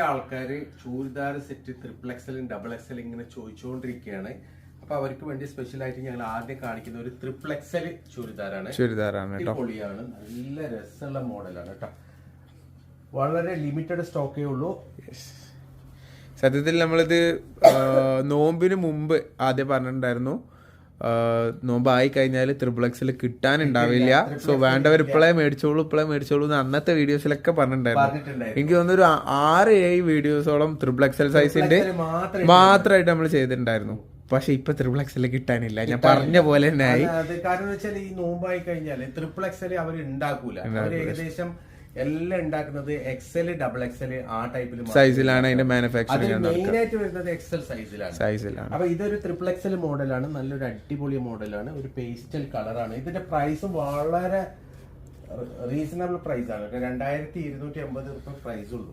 ആൾക്കാര് churidar set triple എക്സലും double XL ഇങ്ങനെ ചോദിച്ചുകൊണ്ടിരിക്കുകയാണ്. അപ്പൊ അവർക്ക് വേണ്ടി സ്പെഷ്യൽ ആയിട്ട് ഞങ്ങൾ ആദ്യം കാണിക്കുന്ന ഒരു ട്രിപ്പിൾ എക്സൽ ചുരിദാറാണ്. പൊളിയാണ്, നല്ല രസമുള്ള മോഡലാണ് കേട്ടോ. വളരെ ലിമിറ്റഡ് സ്റ്റോക്കേ ഉള്ളൂ. സത്യത്തിൽ നമ്മളിത് നോമ്പിന് മുമ്പ് ആദ്യം പറഞ്ഞിട്ടുണ്ടായിരുന്നു, നോമ്പായി കഴിഞ്ഞാൽ ട്രിപ്പിൾ എക്സിൽ കിട്ടാനുണ്ടാവില്ല, സോ വേണ്ടവർ ഇപ്പോഴേ മേടിച്ചോളൂ എന്ന് അന്നത്തെ വീഡിയോസിലൊക്കെ പറഞ്ഞിട്ടുണ്ടായിരുന്നു. എനിക്ക് തോന്നുന്നു ഒരു 6-7 വീഡിയോസോളം ട്രിപ്പിൾ എക്സൽ സൈസിന്റെ മാത്രമായിട്ട് നമ്മൾ ചെയ്തിട്ടുണ്ടായിരുന്നു. പക്ഷെ ഇപ്പൊ ട്രിപ്പിൾ എക്സൽ കിട്ടാനില്ല, ഞാൻ പറഞ്ഞ പോലെ തന്നെ ആയി. കാരണം വെച്ചാൽ ഈ നോമ്പായി കഴിഞ്ഞാല് ട്രിപ്പിൾ എക്സൽ അവർ ഉണ്ടാക്കൂല. ഏകദേശം എല്ലാം ഉണ്ടാക്കുന്നത് എക്സൽ ഡബിൾ എക്സൽ ആ ടൈപ്പിൽ സൈസിലാണ് അതിന്റെ മാനുഫാക്ചറിംഗ്. മെയിൻ ആയിട്ട് വരുന്നത് എക്സൽ സൈസിലാണ്. അപ്പൊ ഇതൊരു ട്രിപ്പിൾ എക്സൽ മോഡലാണ്, നല്ലൊരു അടിപൊളി മോഡലാണ്, ഒരു പേസ്റ്റൽ കളറാണ്. ഇതിന്റെ പ്രൈസും വളരെ റീസണബിൾ പ്രൈസ് ആണ്. 2250 പ്രൈസ് ഉള്ളൂ.